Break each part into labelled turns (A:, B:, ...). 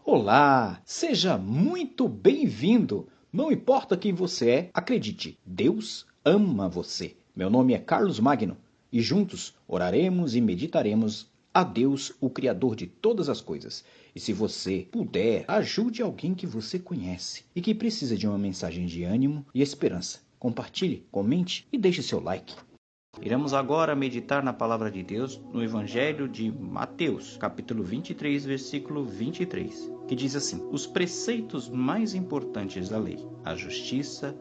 A: Olá, seja muito bem-vindo. Não importa quem você é, acredite, Deus ama você. Meu nome é Carlos Magno e juntos oraremos e meditaremos a Deus, o Criador de todas as coisas. E se você puder, ajude alguém que você conhece e que precisa de uma mensagem de ânimo e esperança. Compartilhe, comente e deixe seu like. Iremos agora meditar na palavra de Deus no Evangelho de Mateus, capítulo 23, versículo 23, que diz assim: Os preceitos mais importantes da lei, a justiça,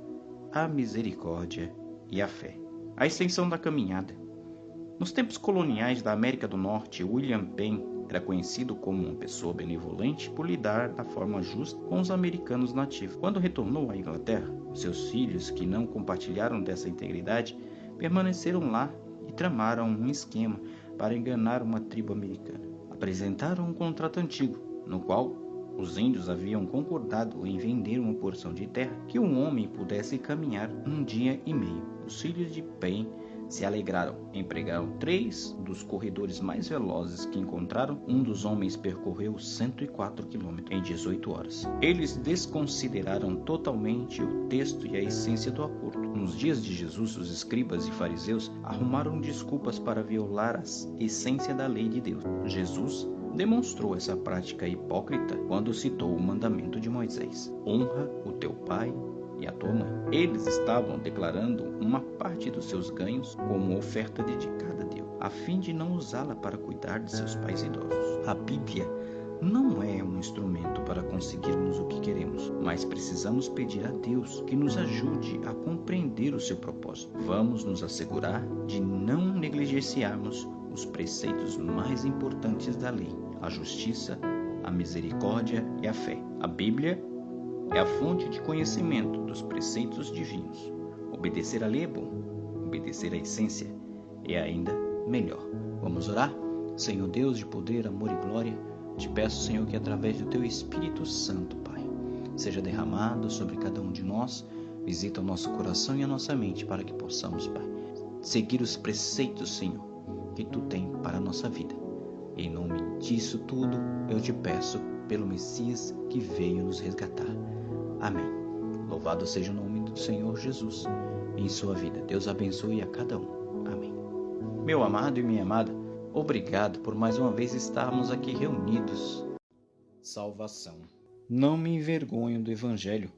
A: a misericórdia e a fé. A extensão da caminhada. Nos tempos coloniais da América do Norte, William Penn era conhecido como uma pessoa benevolente por lidar da forma justa com os americanos nativos. Quando retornou à Inglaterra, seus filhos, que não compartilharam dessa integridade, permaneceram lá e tramaram um esquema para enganar uma tribo americana. Apresentaram um contrato antigo, no qual os índios haviam concordado em vender uma porção de terra que um homem pudesse caminhar um dia e meio. Os filhos de Penn se alegraram. Empregaram 3 dos corredores mais velozes que encontraram. Um dos homens percorreu 104 quilômetros em 18 horas. Eles desconsideraram totalmente o texto e a essência do acordo. Nos dias de Jesus, os escribas e fariseus arrumaram desculpas para violar a essência da lei de Deus. Jesus demonstrou essa prática hipócrita quando citou o mandamento de Moisés: honra o teu pai e a tua mãe. Eles estavam declarando uma parte dos seus ganhos como oferta dedicada a Deus, a fim de não usá-la para cuidar de seus pais idosos. A Bíblia não é um instrumento para conseguirmos o que queremos, mas precisamos pedir a Deus que nos ajude a compreender o seu propósito. Vamos nos assegurar de não negligenciarmos os preceitos mais importantes da lei: a justiça, a misericórdia e a fé. A Bíblia é a fonte de conhecimento dos preceitos divinos. Obedecer à lei é bom, obedecer à essência é ainda melhor. Vamos orar? Senhor Deus de poder, amor e glória, te peço, Senhor, que através do Teu Espírito Santo, Pai, seja derramado sobre cada um de nós, visita o nosso coração e a nossa mente para que possamos, Pai, seguir os preceitos, Senhor, que Tu tem para a nossa vida. Em nome disso tudo, eu te peço pelo Messias que veio nos resgatar. Amém. Louvado seja o nome do Senhor Jesus em sua vida. Deus abençoe a cada um. Amém. Meu amado e minha amada, obrigado por mais uma vez estarmos aqui reunidos. Salvação. Não me envergonho do Evangelho,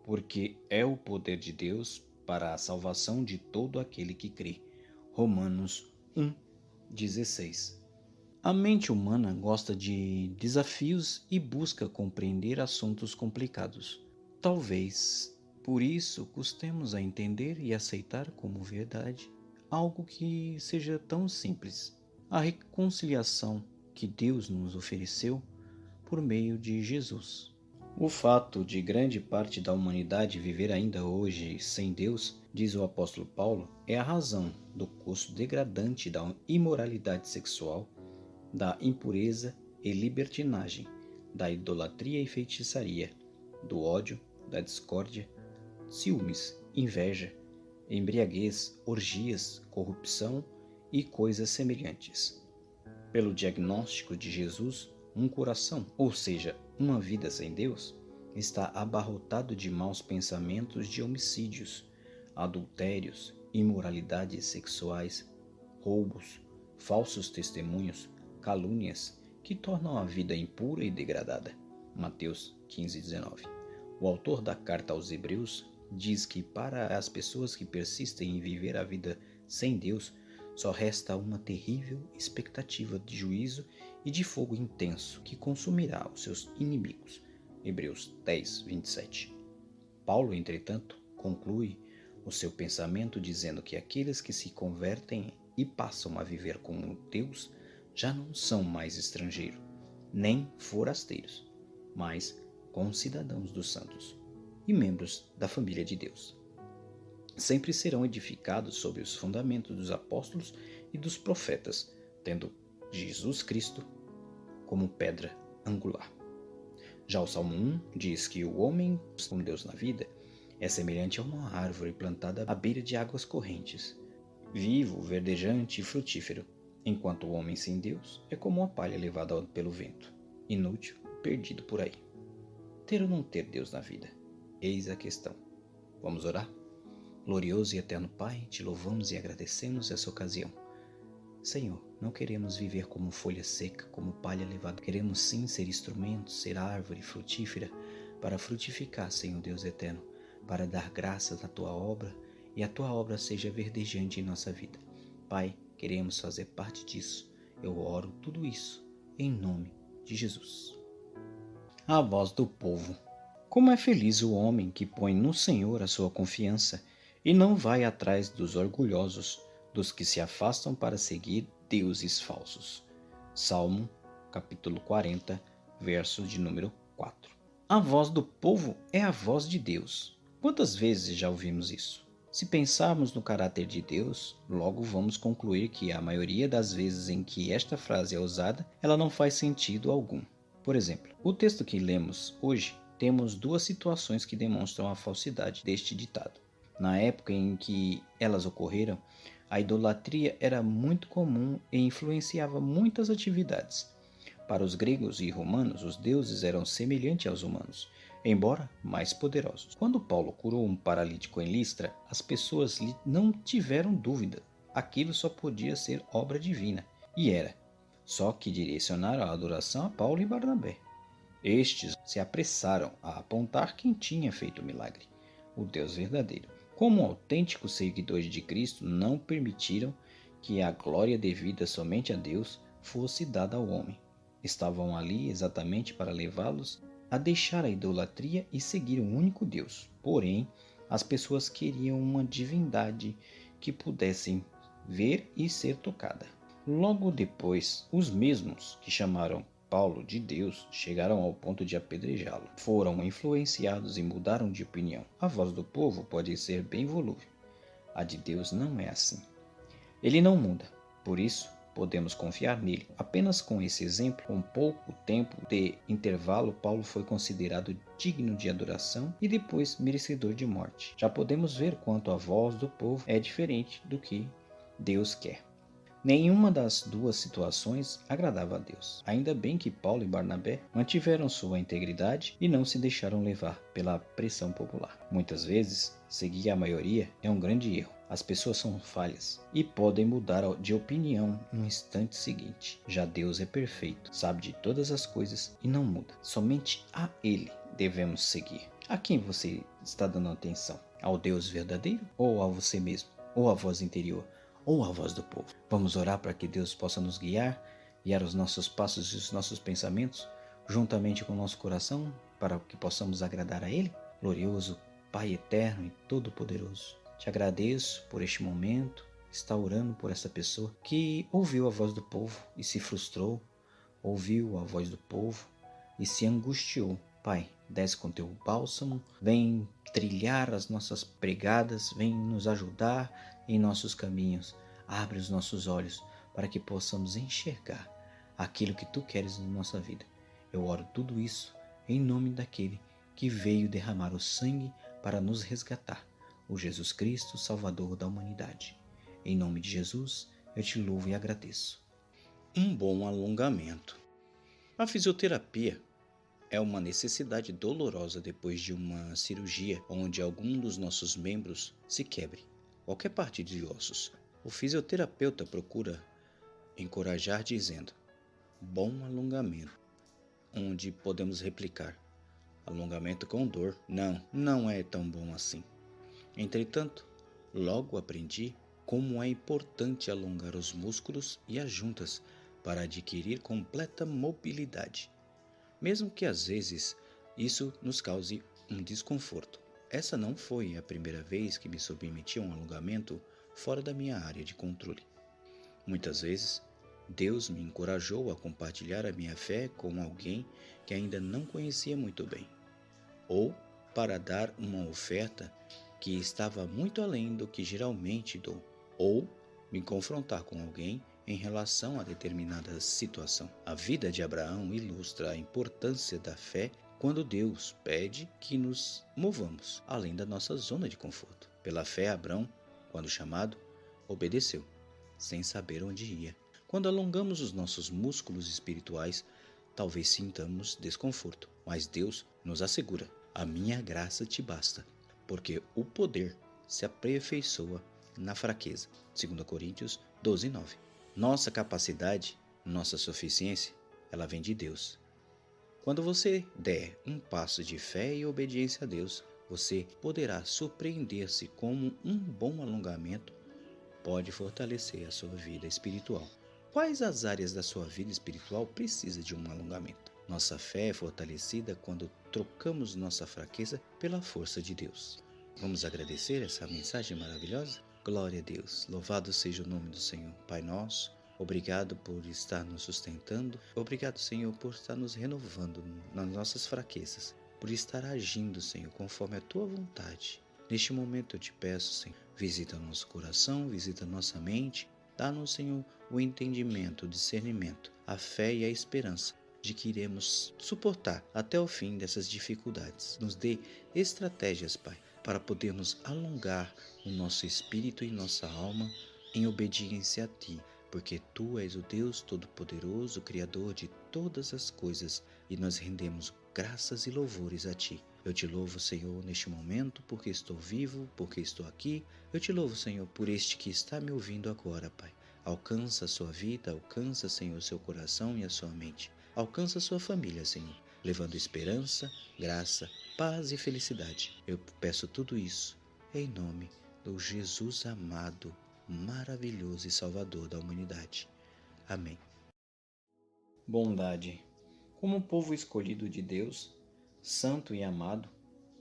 A: porque é o poder de Deus para a salvação de todo aquele que crê. Romanos 1:16. A mente humana gosta de desafios e busca compreender assuntos complicados. Talvez por isso custemos a entender e aceitar como verdade algo que seja tão simples: a reconciliação que Deus nos ofereceu por meio de Jesus. O fato de grande parte da humanidade viver ainda hoje sem Deus, diz o apóstolo Paulo, é a razão do custo degradante da imoralidade sexual, da impureza e libertinagem, da idolatria e feitiçaria, do ódio, da discórdia, ciúmes, inveja, embriaguez, orgias, corrupção e coisas semelhantes. Pelo diagnóstico de Jesus, um coração, ou seja, uma vida sem Deus, está abarrotado de maus pensamentos, de homicídios, adultérios, imoralidades sexuais, roubos, falsos testemunhos, calúnias, que tornam a vida impura e degradada. Mateus 15:19. O autor da carta aos Hebreus diz que para as pessoas que persistem em viver a vida sem Deus, só resta uma terrível expectativa de juízo e de fogo intenso que consumirá os seus inimigos. Hebreus 10:27. Paulo, entretanto, conclui o seu pensamento dizendo que aqueles que se convertem e passam a viver com Deus já não são mais estrangeiros, nem forasteiros, mas concidadãos dos santos e membros da família de Deus. Sempre serão edificados sobre os fundamentos dos apóstolos e dos profetas, tendo Jesus Cristo como pedra angular. Já o Salmo 1 diz que o homem com Deus na vida é semelhante a uma árvore plantada à beira de águas correntes, vivo, verdejante e frutífero, enquanto o homem sem Deus é como uma palha levada pelo vento, inútil, perdido por aí. Ter ou não ter Deus na vida? Eis a questão. Vamos orar? Glorioso e eterno Pai, te louvamos e agradecemos essa ocasião. Senhor, não queremos viver como folha seca, como palha levada. Queremos sim ser instrumentos, ser árvore frutífera, para frutificar, Senhor Deus eterno, para dar graças à Tua obra e a Tua obra seja verdejante em nossa vida. Pai, queremos fazer parte disso. Eu oro tudo isso em nome de Jesus. A voz do povo. Como é feliz o homem que põe no Senhor a sua confiança e não vai atrás dos orgulhosos, dos que se afastam para seguir deuses falsos. Salmo, capítulo 40, verso de número 4. A voz do povo é a voz de Deus. Quantas vezes já ouvimos isso? Se pensarmos no caráter de Deus, logo vamos concluir que a maioria das vezes em que esta frase é usada, ela não faz sentido algum. Por exemplo, o texto que lemos hoje, temos duas situações que demonstram a falsidade deste ditado. Na época em que elas ocorreram, a idolatria era muito comum e influenciava muitas atividades. Para os gregos e romanos, os deuses eram semelhantes aos humanos, embora mais poderosos. Quando Paulo curou um paralítico em Listra, as pessoas não tiveram dúvida. Aquilo só podia ser obra divina, e era. Só que direcionaram a adoração a Paulo e Barnabé. Estes se apressaram a apontar quem tinha feito o milagre, o Deus verdadeiro. Como autênticos seguidores de Cristo, não permitiram que a glória devida somente a Deus fosse dada ao homem. Estavam ali exatamente para levá-los a deixar a idolatria e seguir um único Deus. Porém, as pessoas queriam uma divindade que pudessem ver e ser tocada. Logo depois, os mesmos que chamaram Paulo de Deus chegaram ao ponto de apedrejá-lo. Foram influenciados e mudaram de opinião. A voz do povo pode ser bem volúvel. A de Deus não é assim. Ele não muda, por isso podemos confiar nele. Apenas com esse exemplo, com pouco tempo de intervalo, Paulo foi considerado digno de adoração e depois merecedor de morte. Já podemos ver quanto a voz do povo é diferente do que Deus quer. Nenhuma das duas situações agradava a Deus. Ainda bem que Paulo e Barnabé mantiveram sua integridade e não se deixaram levar pela pressão popular. Muitas vezes, seguir a maioria é um grande erro. As pessoas são falhas e podem mudar de opinião no instante seguinte. Já Deus é perfeito, sabe de todas as coisas e não muda. Somente a Ele devemos seguir. A quem você está dando atenção? Ao Deus verdadeiro ou a você mesmo? Ou a voz interior? Ou a voz do povo? Vamos orar para que Deus possa nos guiar os nossos passos e os nossos pensamentos, juntamente com o nosso coração, para que possamos agradar a Ele? Glorioso Pai eterno e todo-poderoso, te agradeço por este momento, estar orando por essa pessoa que ouviu a voz do povo e se frustrou, ouviu a voz do povo e se angustiou. Pai, desce com teu bálsamo, vem trilhar as nossas pregadas, vem nos ajudar em nossos caminhos. Abre os nossos olhos para que possamos enxergar aquilo que tu queres na nossa vida. Eu oro tudo isso em nome daquele que veio derramar o sangue para nos resgatar, o Jesus Cristo, Salvador da humanidade. Em nome de Jesus, eu te louvo e agradeço. Um bom alongamento. A fisioterapia é uma necessidade dolorosa depois de uma cirurgia onde algum dos nossos membros se quebre, qualquer parte de ossos. O fisioterapeuta procura encorajar dizendo: bom alongamento, onde podemos replicar: alongamento com dor. Não é tão bom assim. Entretanto, logo aprendi como é importante alongar os músculos e as juntas para adquirir completa mobilidade, mesmo que às vezes isso nos cause um desconforto. Essa não foi a primeira vez que me submeti a um alongamento fora da minha área de controle. Muitas vezes, Deus me encorajou a compartilhar a minha fé com alguém que ainda não conhecia muito bem, ou para dar uma oferta que estava muito além do que geralmente dou, ou me confrontar com alguém em relação a determinada situação. A vida de Abraão ilustra a importância da fé quando Deus pede que nos movamos além da nossa zona de conforto. Pela fé, Abraão, quando chamado, obedeceu, sem saber onde ia. Quando alongamos os nossos músculos espirituais, talvez sintamos desconforto, mas Deus nos assegura: a minha graça te basta, porque o poder se aperfeiçoa na fraqueza. 2 Coríntios 12:9. Nossa capacidade, nossa suficiência, ela vem de Deus. Quando você der um passo de fé e obediência a Deus, você poderá surpreender-se como um bom alongamento pode fortalecer a sua vida espiritual. Quais as áreas da sua vida espiritual precisam de um alongamento? Nossa fé é fortalecida quando trocamos nossa fraqueza pela força de Deus. Vamos agradecer essa mensagem maravilhosa? Glória a Deus, louvado seja o nome do Senhor. Pai nosso, obrigado por estar nos sustentando. Obrigado, Senhor, por estar nos renovando nas nossas fraquezas. Por estar agindo, Senhor, conforme a Tua vontade. Neste momento eu te peço, Senhor, visita nosso coração, visita nossa mente. Dá-nos, Senhor, o entendimento, o discernimento, a fé e a esperança de que iremos suportar até o fim dessas dificuldades. Nos dê estratégias, Pai, para podermos alongar o nosso espírito e nossa alma em obediência a Ti, porque Tu és o Deus Todo-Poderoso, Criador de todas as coisas, e nós rendemos graças e louvores a Ti. Eu te louvo, Senhor, neste momento, porque estou vivo, porque estou aqui. Eu te louvo, Senhor, por este que está me ouvindo agora, Pai. Alcança a sua vida, alcança, Senhor, o seu coração e a sua mente. Alcança a sua família, Senhor, levando esperança, graça, paz e felicidade. Eu peço tudo isso em nome do Jesus amado, maravilhoso e salvador da humanidade. Amém. Bondade. Como povo escolhido de Deus, santo e amado,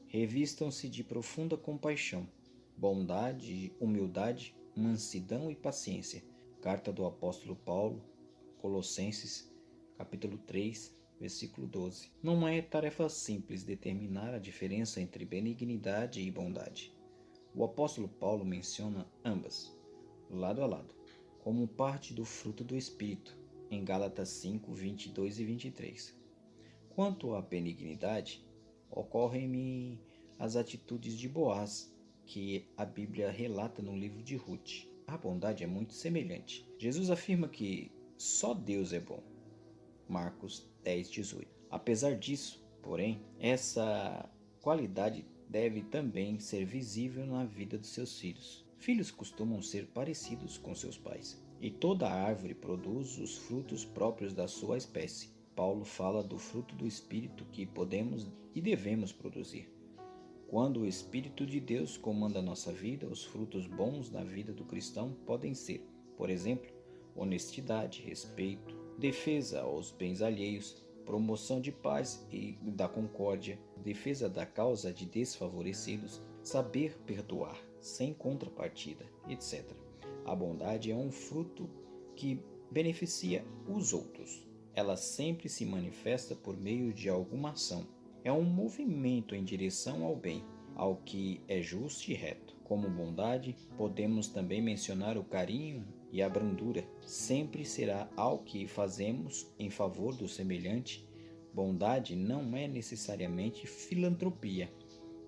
A: revistam-se de profunda compaixão, bondade, humildade, mansidão e paciência. Carta do apóstolo Paulo, Colossenses, capítulo 3, versículo 12. Não é tarefa simples determinar a diferença entre benignidade e bondade. O apóstolo Paulo menciona ambas, lado a lado, como parte do fruto do Espírito, em Gálatas 5, 22 e 23. Quanto à benignidade, ocorrem-me as atitudes de Boaz, que a Bíblia relata no livro de Ruth. A bondade é muito semelhante. Jesus afirma que só Deus é bom. Marcos 10, 18. Apesar disso, porém, essa qualidade deve também ser visível na vida dos seus filhos. Filhos costumam ser parecidos com seus pais, e toda árvore produz os frutos próprios da sua espécie. Paulo fala do fruto do Espírito que podemos e devemos produzir. Quando o Espírito de Deus comanda a nossa vida, os frutos bons na vida do cristão podem ser, por exemplo, honestidade, respeito, defesa aos bens alheios, promoção de paz e da concórdia, defesa da causa de desfavorecidos, saber perdoar sem contrapartida, etc. A bondade é um fruto que beneficia os outros. Ela sempre se manifesta por meio de alguma ação. É um movimento em direção ao bem, ao que é justo e reto. Como bondade, podemos também mencionar o carinho e a brandura. Sempre será ao que fazemos em favor do semelhante. Bondade não é necessariamente filantropia.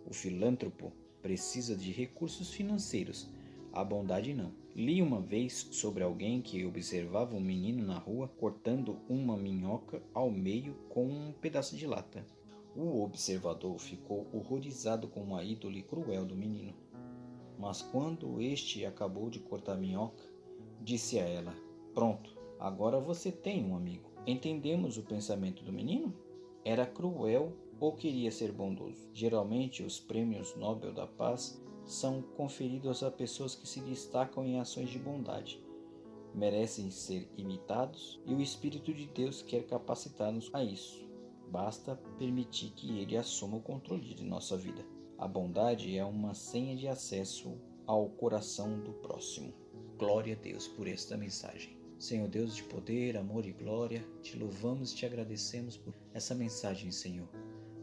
A: O filântropo precisa de recursos financeiros. A bondade não. Li uma vez sobre alguém que observava um menino na rua cortando uma minhoca ao meio com um pedaço de lata. O observador ficou horrorizado com a índole cruel do menino. Mas quando este acabou de cortar a minhoca, disse a ela: "Pronto, agora você tem um amigo." Entendemos o pensamento do menino? Era cruel ou queria ser bondoso? Geralmente, os prêmios Nobel da Paz são conferidos a pessoas que se destacam em ações de bondade. Merecem ser imitados e o Espírito de Deus quer capacitar-nos a isso. Basta permitir que Ele assuma o controle de nossa vida. A bondade é uma senha de acesso ao coração do próximo. Glória a Deus por esta mensagem. Senhor Deus de poder, amor e glória, te louvamos e te agradecemos por essa mensagem, Senhor.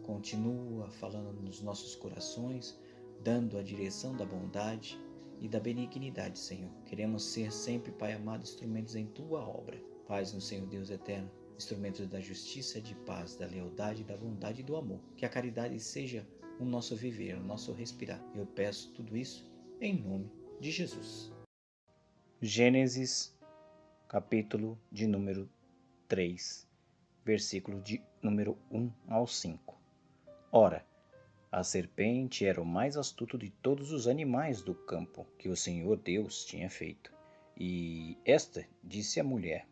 A: Continua falando nos nossos corações, dando a direção da bondade e da benignidade, Senhor. Queremos ser sempre, Pai amado, instrumentos em Tua obra. Paz no Senhor Deus eterno, instrumentos da justiça, de paz, da lealdade, da bondade e do amor. Que a caridade seja o nosso viver, o nosso respirar. Eu peço tudo isso em nome de Jesus. Gênesis, capítulo de número 3. versículo de número 1 ao 5. Ora, a serpente era o mais astuto de todos os animais do campo que o Senhor Deus tinha feito. E esta disse à mulher: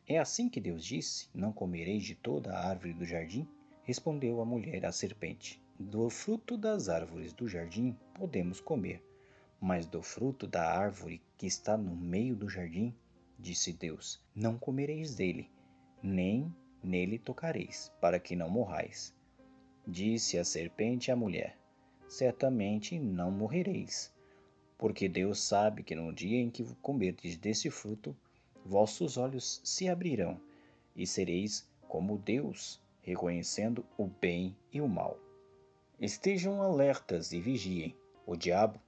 A: É assim que Deus disse: Não comereis de toda a árvore do jardim? Respondeu a mulher à serpente: Do fruto das árvores do jardim podemos comer, mas do fruto da árvore que está no meio do jardim, disse Deus: Não comereis dele, nem nele tocareis, para que não morrais. Disse a serpente à mulher: Certamente não morrereis, porque Deus sabe que no dia em que comerdes desse fruto, vossos olhos se abrirão, e sereis como Deus, reconhecendo o bem e o mal. Estejam alertas e vigiem. O diabo,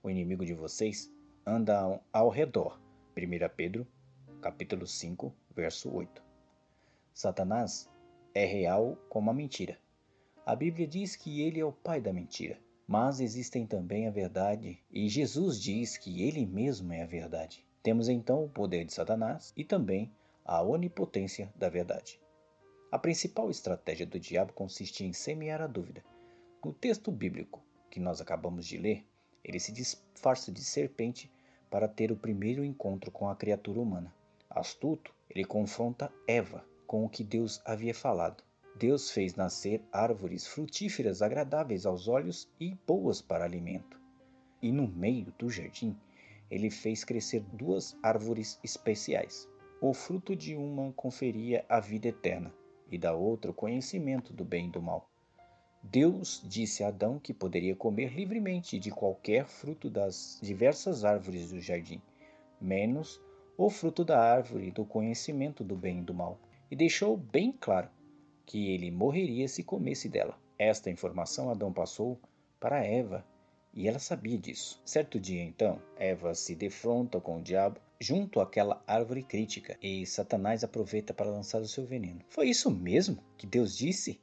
A: o inimigo de vocês, anda ao redor. 1 Pedro, capítulo 5, verso 8. Satanás é real como a mentira. A Bíblia diz que ele é o pai da mentira, mas existem também a verdade, e Jesus diz que ele mesmo é a verdade. Temos então o poder de Satanás e também a onipotência da verdade. A principal estratégia do diabo consiste em semear a dúvida. No texto bíblico que nós acabamos de ler, ele se disfarça de serpente para ter o primeiro encontro com a criatura humana. Astuto, ele confronta Eva com o que Deus havia falado. Deus fez nascer árvores frutíferas agradáveis aos olhos e boas para alimento. E no meio do jardim, ele fez crescer duas árvores especiais. O fruto de uma conferia a vida eterna, e da outra o conhecimento do bem e do mal. Deus disse a Adão que poderia comer livremente de qualquer fruto das diversas árvores do jardim, menos o fruto da árvore do conhecimento do bem e do mal, e deixou bem claro que ele morreria se comesse dela. Esta informação Adão passou para Eva, e ela sabia disso. Certo dia, então, Eva se defronta com o diabo junto àquela árvore crítica, e Satanás aproveita para lançar o seu veneno. Foi isso mesmo que Deus disse?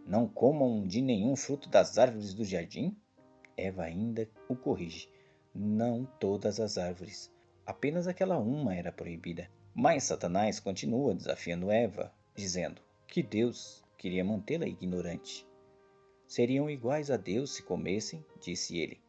A: Não comam de nenhum fruto das árvores do jardim? Eva ainda o corrige. Não todas as árvores. Apenas aquela uma era proibida. Mas Satanás continua desafiando Eva, dizendo que Deus queria mantê-la ignorante. Seriam iguais a Deus se comessem, disse ele.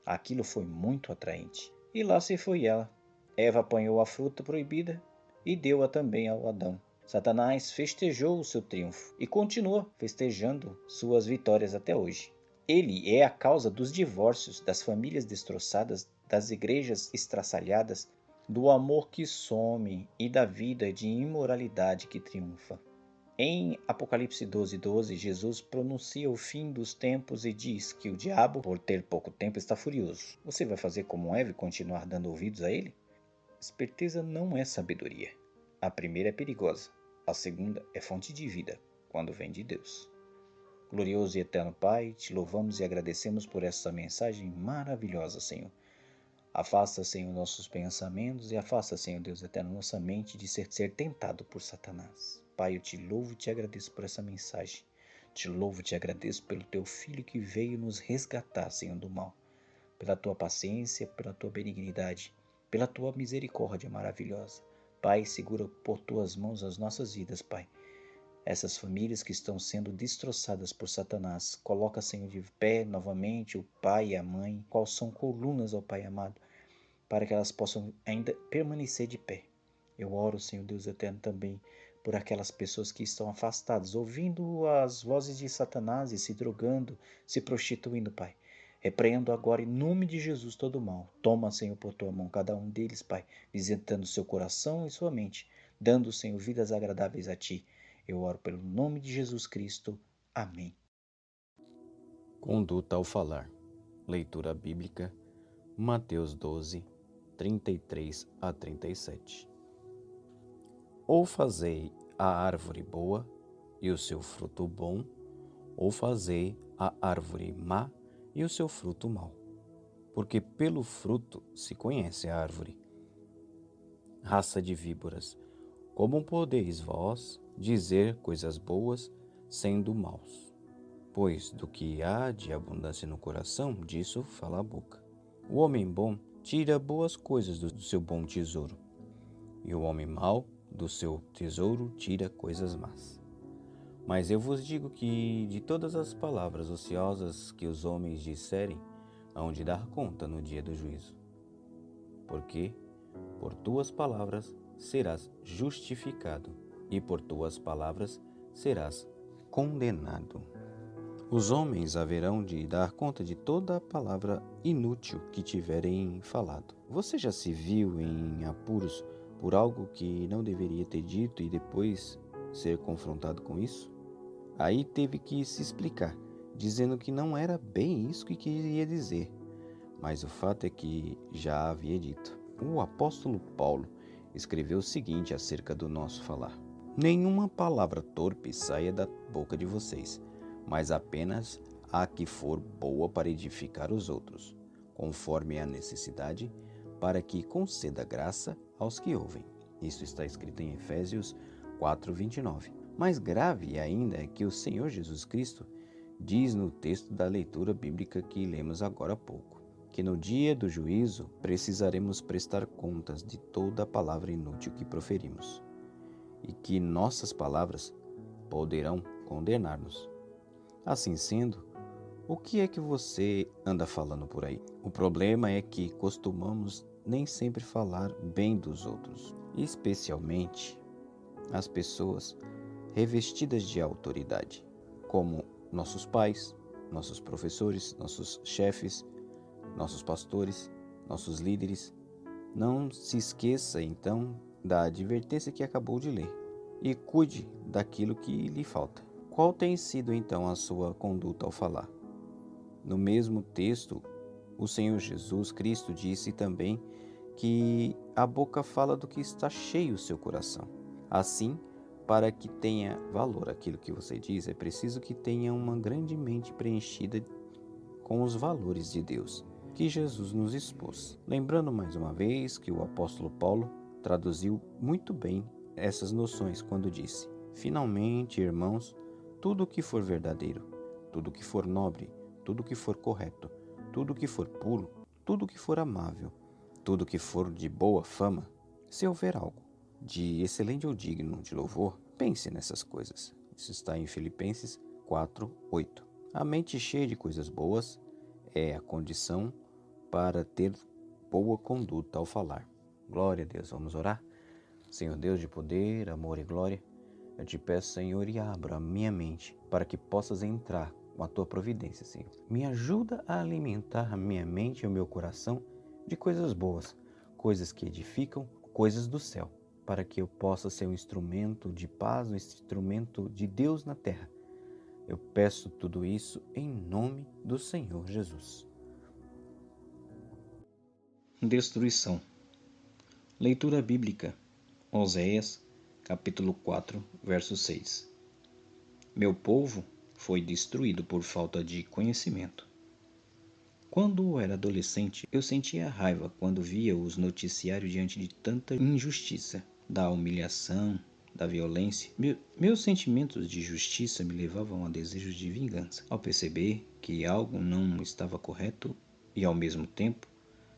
A: Aquilo foi muito atraente. E lá se foi ela. Eva apanhou a fruta proibida e deu-a também ao Adão. Satanás festejou o seu triunfo e continua festejando suas vitórias até hoje. Ele é a causa dos divórcios, das famílias destroçadas, das igrejas estraçalhadas, do amor que some e da vida de imoralidade que triunfa. Em Apocalipse 12:12, Jesus pronuncia o fim dos tempos e diz que o diabo, por ter pouco tempo, está furioso. Você vai fazer como Eva e continuar dando ouvidos a ele? Esperteza não é sabedoria. A primeira é perigosa, a segunda é fonte de vida, quando vem de Deus. Glorioso e eterno Pai, te louvamos e agradecemos por essa mensagem maravilhosa, Senhor. Afasta, Senhor, nossos pensamentos e afasta, Senhor Deus eterno, nossa mente de ser tentado por Satanás. Pai, eu te louvo e te agradeço por essa mensagem. Te louvo e te agradeço pelo teu Filho que veio nos resgatar, Senhor, do mal. Pela tua paciência, pela tua benignidade, pela tua misericórdia maravilhosa. Pai, segura por tuas mãos as nossas vidas, Pai. Essas famílias que estão sendo destroçadas por Satanás, coloca, Senhor, de pé novamente o pai e a mãe, quais são colunas, ó Pai amado, para que elas possam ainda permanecer de pé. Eu oro, Senhor Deus eterno, também por aquelas pessoas que estão afastadas, ouvindo as vozes de Satanás e se drogando, se prostituindo, Pai. Repreendo agora em nome de Jesus todo o mal. Toma, Senhor, por tua mão cada um deles, Pai, visitando seu coração e sua mente, dando, Senhor, vidas agradáveis a Ti. Eu oro pelo nome de Jesus Cristo. Amém.
B: Conduta ao falar. Leitura bíblica, Mateus 12, 33 a 37. Ou fazei a árvore boa e o seu fruto bom, ou fazei a árvore má e o seu fruto mau. Porque pelo fruto se conhece a árvore. Raça de víboras, como podeis vós dizer coisas boas, sendo maus? Pois do que há de abundância no coração, disso fala a boca. O homem bom tira boas coisas do seu bom tesouro, e o homem mau do seu tesouro tira coisas más. Mas eu vos digo que de todas as palavras ociosas que os homens disserem, hão de dar conta no dia do juízo. Porque por tuas palavras serás justificado, e por tuas palavras serás condenado. Os homens haverão de dar conta de toda a palavra inútil que tiverem falado. Você já se viu em apuros por algo que não deveria ter dito e depois ser confrontado com isso? Aí teve que se explicar, dizendo que não era bem isso que queria dizer, mas o fato é que já havia dito. O apóstolo Paulo escreveu o seguinte acerca do nosso falar: nenhuma palavra torpe saia da boca de vocês, mas apenas a que for boa para edificar os outros, conforme a necessidade, para que conceda graça aos que ouvem. Isso está escrito em Efésios 4:29. Mais grave ainda é que o Senhor Jesus Cristo diz no texto da leitura bíblica que lemos agora há pouco, que no dia do juízo precisaremos prestar contas de toda a palavra inútil que proferimos, e que nossas palavras poderão condenar-nos. Assim sendo, o que é que você anda falando por aí? O problema é que costumamos nem sempre falar bem dos outros, especialmente as pessoas revestidas de autoridade, como nossos pais, nossos professores, nossos chefes, nossos pastores, nossos líderes. Não se esqueça, então, da advertência que acabou de ler e cuide daquilo que lhe falta. Qual tem sido, então, a sua conduta ao falar? No mesmo texto, o Senhor Jesus Cristo disse também que a boca fala do que está cheio o seu coração. Assim, para que tenha valor aquilo que você diz, é preciso que tenha uma grande mente preenchida com os valores de Deus, que Jesus nos expôs. Lembrando mais uma vez que o apóstolo Paulo traduziu muito bem essas noções quando disse: finalmente, irmãos, tudo o que for verdadeiro, tudo o que for nobre, tudo o que for correto, tudo o que for puro, tudo o que for amável, tudo o que for de boa fama, se houver algo de excelente ou digno de louvor, pense nessas coisas. Isso está em Filipenses 4:8. A mente cheia de coisas boas é a condição para ter boa conduta ao falar. Glória a Deus. Vamos orar? Senhor Deus de poder, amor e glória, eu te peço, Senhor, e abra a minha mente para que possas entrar com a tua providência, Senhor. Me ajuda a alimentar a minha mente e o meu coração de coisas boas, coisas que edificam, coisas do céu, para que eu possa ser um instrumento de paz, um instrumento de Deus na terra. Eu peço tudo isso em nome do Senhor Jesus.
A: Destruição. Leitura bíblica. Oséias, capítulo 4, verso 6. Meu povo foi destruído por falta de conhecimento. Quando era adolescente, eu sentia raiva quando via os noticiários diante de tanta injustiça, da humilhação, da violência. Meus sentimentos de justiça me levavam a desejos de vingança. Ao perceber que algo não estava correto e, ao mesmo tempo,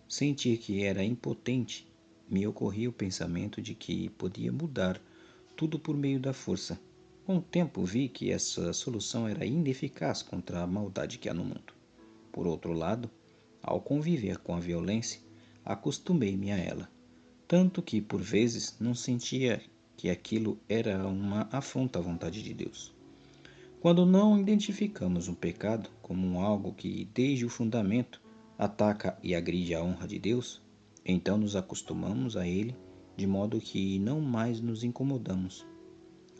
A: sentir que era impotente, me ocorria o pensamento de que podia mudar tudo por meio da força. Com o tempo vi que essa solução era ineficaz contra a maldade que há no mundo. Por outro lado, ao conviver com a violência, acostumei-me a ela, tanto que por vezes não sentia que aquilo era uma afronta à vontade de Deus. Quando não identificamos um pecado como algo que, desde o fundamento, ataca e agride a honra de Deus, então nos acostumamos a ele de modo que não mais nos incomodamos.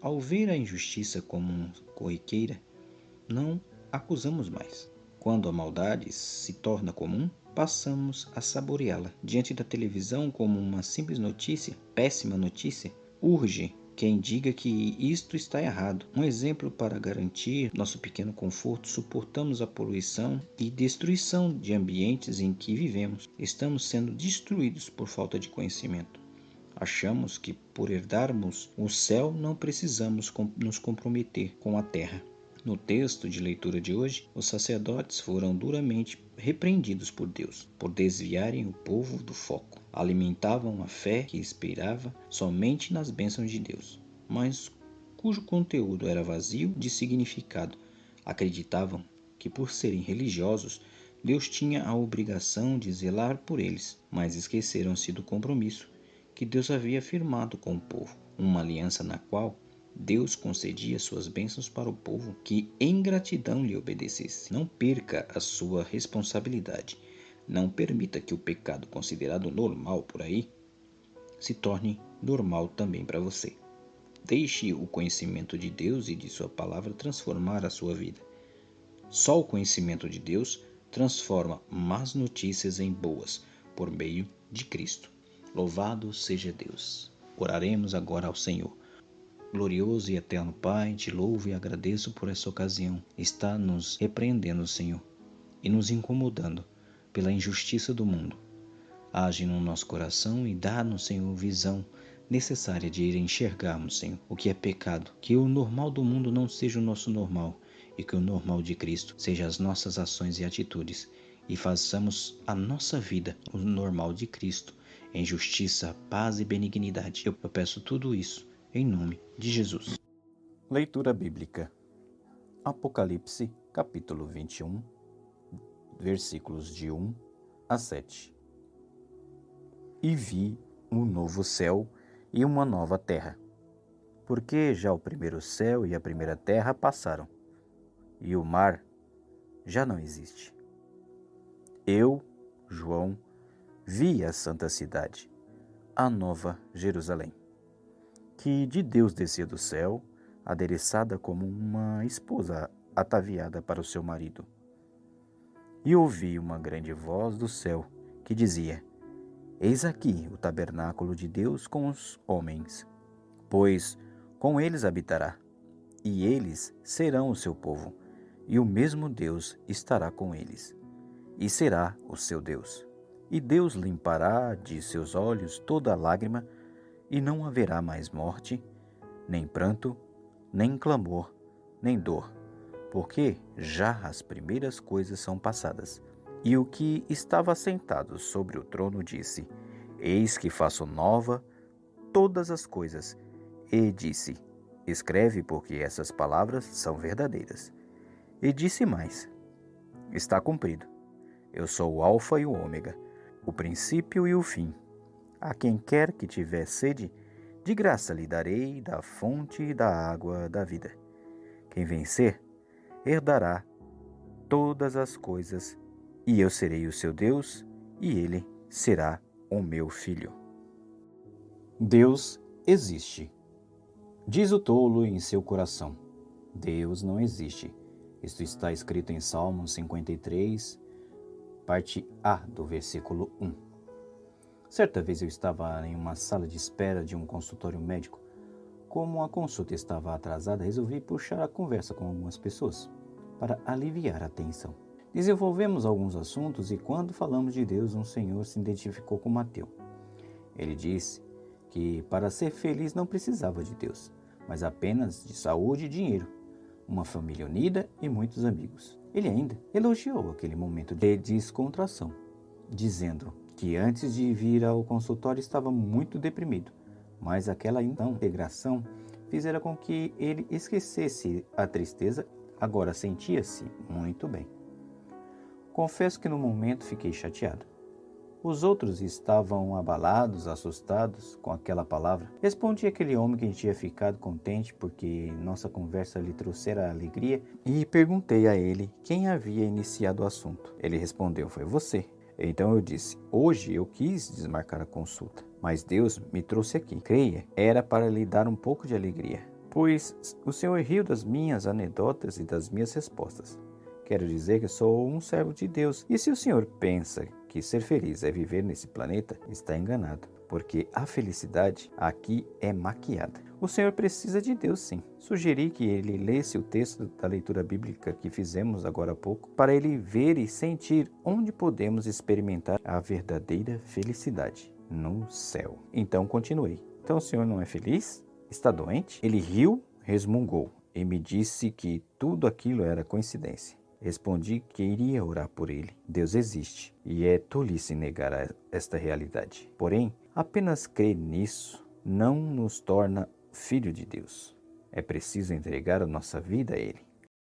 A: Ao ver a injustiça como corriqueira, não acusamos mais. Quando a maldade se torna comum, passamos a saboreá-la. Diante da televisão, como uma simples notícia, péssima notícia, urge quem diga que isto está errado. Um exemplo para garantir nosso pequeno conforto, suportamos a poluição e destruição de ambientes em que vivemos. Estamos sendo destruídos por falta de conhecimento. Achamos que por herdarmos o céu não precisamos nos comprometer com a terra. No texto de leitura de hoje, os sacerdotes foram duramente repreendidos por Deus, por desviarem o povo do foco. Alimentavam a fé que esperava somente nas bênçãos de Deus. Mas cujo conteúdo era vazio de significado. Acreditavam que, por serem religiosos, Deus tinha a obrigação de zelar por eles, mas esqueceram-se do compromisso que Deus havia firmado com o povo, uma aliança na qual Deus concedia suas bênçãos para o povo que em gratidão lhe obedecesse. Não perca a sua responsabilidade. Não permita que o pecado considerado normal por aí se torne normal também para você. Deixe o conhecimento de Deus e de sua palavra transformar a sua vida. Só o conhecimento de Deus transforma más notícias em boas por meio de Cristo. Louvado seja Deus. Oraremos agora ao Senhor. Glorioso e eterno Pai, te louvo e agradeço por essa ocasião. Está nos repreendendo, Senhor, e nos incomodando pela injustiça do mundo. Age no nosso coração e dá-nos, Senhor, visão necessária de ir enxergarmos, Senhor, o que é pecado. Que o normal do mundo não seja o nosso normal e que o normal de Cristo seja as nossas ações e atitudes e façamos a nossa vida o normal de Cristo, em justiça, paz e benignidade. Eu peço tudo isso em nome de Jesus.
B: Leitura Bíblica. Apocalipse, capítulo 21, versículos de 1 a 7. E vi um novo céu e uma nova terra, porque já o primeiro céu e a primeira terra passaram, e o mar já não existe. Eu, João, vi a santa cidade, a nova Jerusalém, que de Deus descia do céu, adereçada como uma esposa ataviada para o seu marido. E ouvi uma grande voz do céu que dizia: Eis aqui o tabernáculo de Deus com os homens, pois com eles habitará, e eles serão o seu povo, e o mesmo Deus estará com eles, e será o seu Deus. E Deus limpará de seus olhos toda lágrima, e não haverá mais morte, nem pranto, nem clamor, nem dor, porque já as primeiras coisas são passadas. E o que estava sentado sobre o trono disse: Eis que faço nova todas as coisas. E disse: Escreve, porque essas palavras são verdadeiras. E disse mais: Está cumprido. Eu sou o Alfa e o Ômega, o princípio e o fim. A quem quer que tiver sede, de graça lhe darei da fonte da água da vida. Quem vencer, herdará todas as coisas, e eu serei o seu Deus, e ele será o meu filho. Deus existe. Diz o tolo em seu coração: Deus não existe. Isto está escrito em Salmos 53, parte A, do versículo 1. Certa vez eu estava em uma sala de espera de um consultório médico. Como a consulta estava atrasada, resolvi puxar a conversa com algumas pessoas para aliviar a tensão. Desenvolvemos alguns assuntos e quando falamos de Deus, um senhor se identificou como ateu. Ele disse que para ser feliz não precisava de Deus, mas apenas de saúde e dinheiro, uma família unida e muitos amigos. Ele ainda elogiou aquele momento de descontração, dizendo que antes de vir ao consultório estava muito deprimido, mas aquela integração fizera com que ele esquecesse a tristeza, agora sentia-se muito bem. Confesso que no momento fiquei chateado. Os outros estavam abalados, assustados com aquela palavra. Respondi àquele homem que tinha ficado contente porque nossa conversa lhe trouxera alegria e perguntei a ele quem havia iniciado o assunto. Ele respondeu: Foi você. Então eu disse: Hoje eu quis desmarcar a consulta, mas Deus me trouxe aqui. Creia, era para lhe dar um pouco de alegria, pois o Senhor riu das minhas anedotas e das minhas respostas. Quero dizer que sou um servo de Deus, e se o Senhor pensa que ser feliz é viver nesse planeta, está enganado, porque a felicidade aqui é maquiada. O Senhor precisa de Deus, sim. Sugeri que ele lesse o texto da leitura bíblica que fizemos agora há pouco, para ele ver e sentir onde podemos experimentar a verdadeira felicidade, no céu. Então continuei. Então o Senhor não é feliz? Está doente? Ele riu, resmungou e me disse que tudo aquilo era coincidência. Respondi que iria orar por ele. Deus existe e é tolice negar esta realidade. Porém, apenas crer nisso não nos torna filho de Deus. É preciso entregar a nossa vida a Ele.